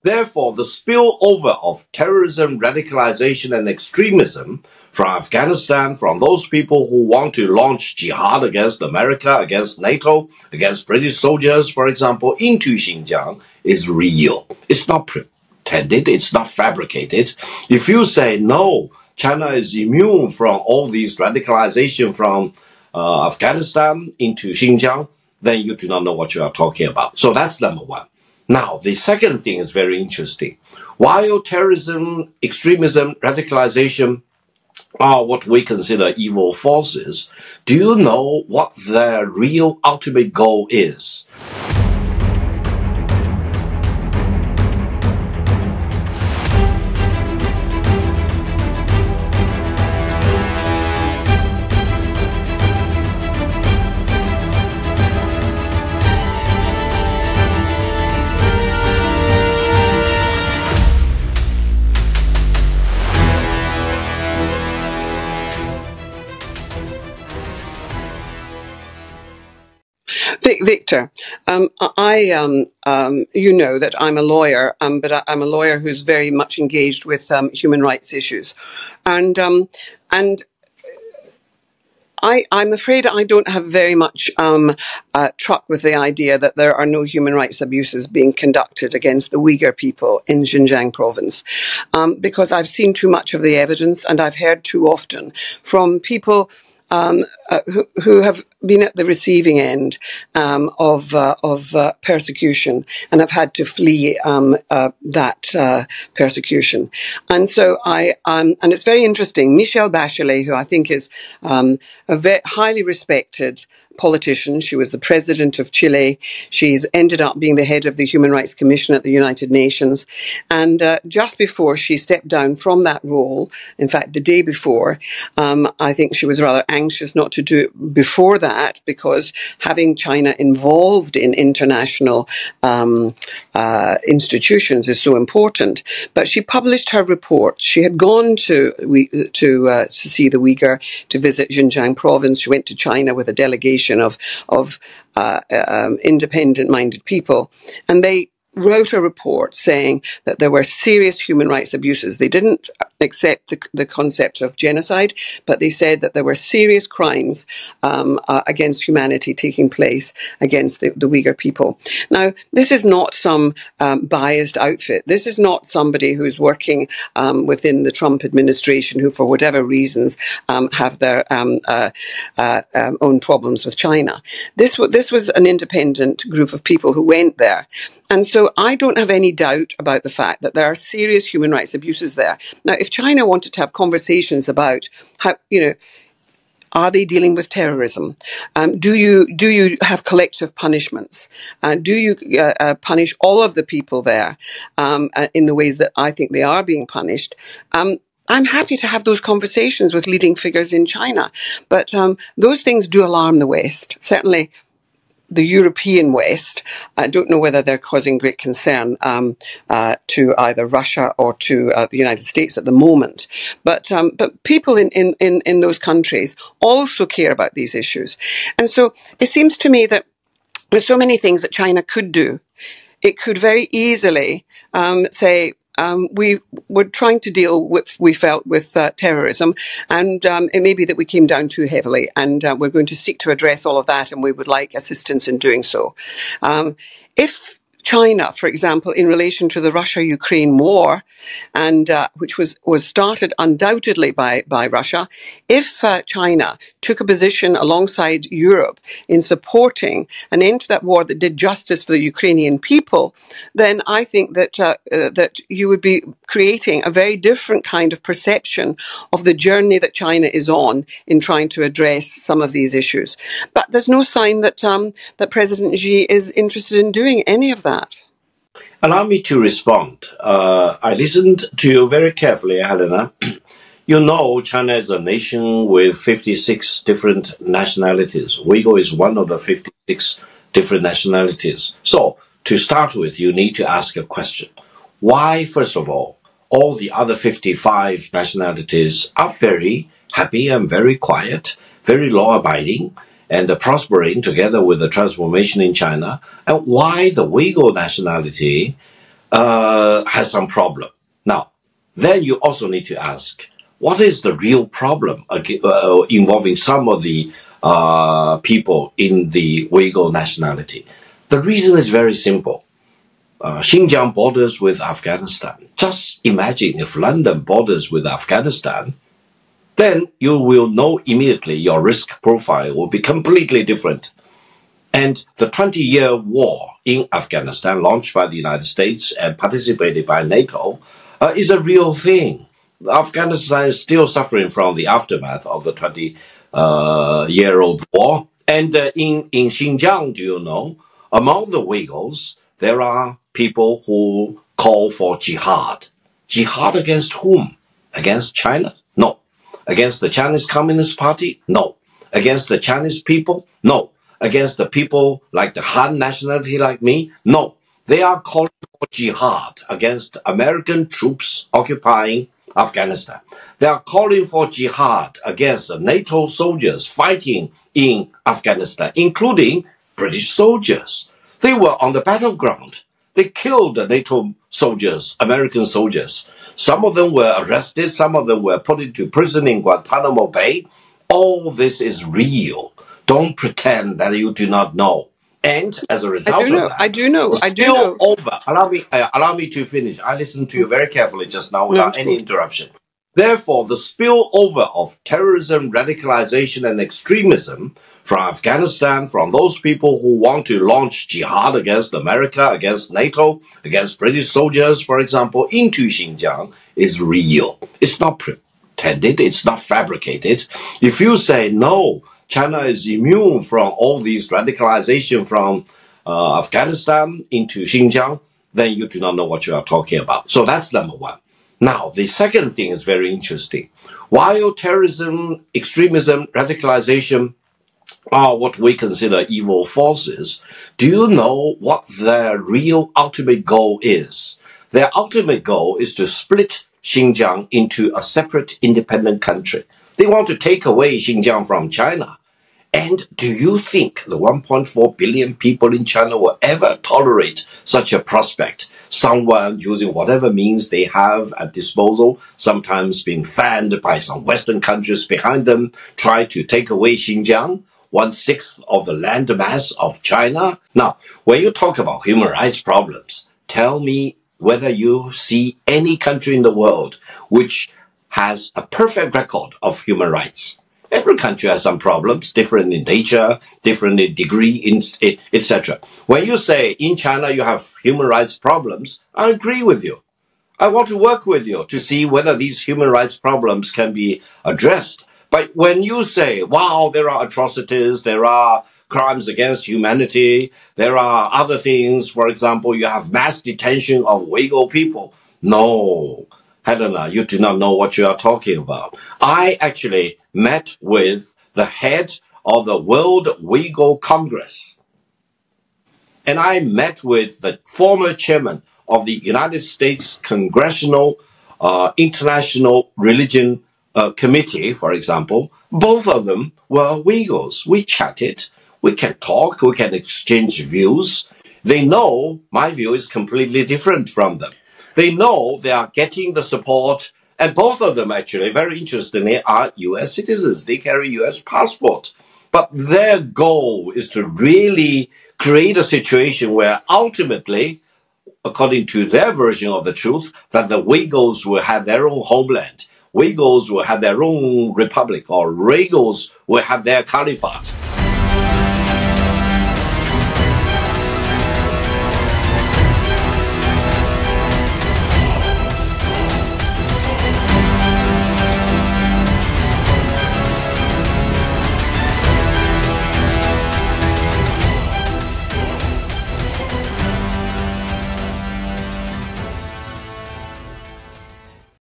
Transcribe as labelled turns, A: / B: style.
A: Therefore, the spillover of terrorism, radicalization, and extremism from Afghanistan, from those people who want to launch jihad against America, against NATO, against British soldiers, for example, into Xinjiang is real. It's not pretended, it's not fabricated. If you say, no, China is immune from all these radicalization from Afghanistan into Xinjiang, then you do not know what you are talking about. So that's number one. Now, the second thing is very interesting. While terrorism, extremism, radicalization are what we consider evil forces, do you know what their real ultimate goal is?
B: Victor, you know that I'm a lawyer, but I'm a lawyer who's very much engaged with human rights issues, and I'm afraid I don't have very much truck with the idea that there are no human rights abuses being conducted against the Uyghur people in Xinjiang province, because I've seen too much of the evidence and I've heard too often from people who have been at the receiving end of persecution and have had to flee that persecution. And so and it's very interesting. Michelle Bachelet, who I think is a very highly respected politician. She was the president of Chile. She's ended up being the head of the Human Rights Commission at the United Nations. And just before she stepped down from that role, in fact, the day before, I think she was rather anxious not to do it before that, because having China involved in international institutions is so important. But she published her report. She had gone to see the Uyghur, to visit Xinjiang province. She went to China with a delegation of independent-minded people, and they wrote a report saying that there were serious human rights abuses. They didn't accept the concept of genocide, but they said that there were serious crimes against humanity taking place against the Uyghur people. Now, this is not some biased outfit. This is not somebody who's working within the Trump administration who, for whatever reasons, have their own problems with China. This was an independent group of people who went there. And so I don't have any doubt about the fact that there are serious human rights abuses there. Now, if China wanted to have conversations about how, are they dealing with terrorism? Do you have collective punishments? Do you punish all of the people there in the ways that I think they are being punished? I'm happy to have those conversations with leading figures in China. But those things do alarm the West. Certainly, the European West. I don't know whether they're causing great concern to either Russia or to the United States at the moment. But people in those countries also care about these issues. And so it seems to me that there's so many things that China could do. It could very easily say, we were trying to deal with, we felt, with terrorism, and it may be that we came down too heavily, and we're going to seek to address all of that, and we would like assistance in doing so. If China, for example, in relation to the Russia-Ukraine war, and which was started undoubtedly by Russia, if China took a position alongside Europe in supporting an end to that war that did justice for the Ukrainian people, then I think that that you would be creating a very different kind of perception of the journey that China is on in trying to address some of these issues. But there's no sign that that President Xi is interested in doing any of that.
A: Allow me to respond. I listened to you very carefully, Helena. You know, China is a nation with 56 different nationalities. Uyghur is one of the 56 different nationalities. So, to start with, you need to ask a question. Why, first of all the other 55 nationalities are very happy and very quiet, very law-abiding, and prospering together with the transformation in China, and why the Uyghur nationality has some problem. Now, then you also need to ask, what is the real problem involving some of the people in the Uyghur nationality? The reason is very simple. Xinjiang borders with Afghanistan. Just imagine if London borders with Afghanistan, then you will know immediately your risk profile will be completely different. And the 20-year war in Afghanistan, launched by the United States and participated by NATO, is a real thing. Afghanistan is still suffering from the aftermath of the 20-year-old war. And in Xinjiang, do you know, among the Uyghurs, there are people who call for jihad. Jihad against whom? Against China? No. Against the Chinese Communist Party? No. Against the Chinese people? No. Against the people like the Han nationality like me? No. They are calling for jihad against American troops occupying Afghanistan. They are calling for jihad against the NATO soldiers fighting in Afghanistan, including British soldiers. They were on the battleground. They killed the NATO soldiers, American soldiers. Some of them were arrested. Some of them were put into prison in Guantanamo Bay. All this is real. Don't pretend that you do not know. And as a result of that,
B: I do know.
A: Over. Allow me to finish. I listened to you very carefully just now without any interruption. Therefore, the spillover of terrorism, radicalization, and extremism from Afghanistan, from those people who want to launch jihad against America, against NATO, against British soldiers, for example, into Xinjiang, is real. It's not pretended. It's not fabricated. If you say, no, China is immune from all these radicalization from Afghanistan into Xinjiang, then you do not know what you are talking about. So that's number one. Now, the second thing is very interesting. While terrorism, extremism, radicalization are what we consider evil forces, do you know what their real ultimate goal is? Their ultimate goal is to split Xinjiang into a separate independent country. They want to take away Xinjiang from China. And do you think the 1.4 billion people in China will ever tolerate such a prospect? Someone using whatever means they have at disposal, sometimes being fanned by some Western countries behind them, try to take away Xinjiang, 1/6 of the landmass of China. Now, when you talk about human rights problems, tell me whether you see any country in the world which has a perfect record of human rights. Every country has some problems, different in nature, different in degree, etc. When you say in China you have human rights problems, I agree with you. I want to work with you to see whether these human rights problems can be addressed. But when you say, wow, there are atrocities, there are crimes against humanity, there are other things, for example, you have mass detention of Uyghur people. No, Helena, you do not know what you are talking about. I actually met with the head of the World Uyghur Congress. And I met with the former chairman of the United States Congressional International Religion Committee, for example. Both of them were Uyghurs. We chatted. We can talk. We can exchange views. They know my view is completely different from them. They know they are getting the support, and both of them actually, very interestingly, are US citizens. They carry US passport. But their goal is to really create a situation where ultimately, according to their version of the truth, that the Uyghurs will have their own homeland. Uyghurs will have their own republic, or Uyghurs will have their caliphate.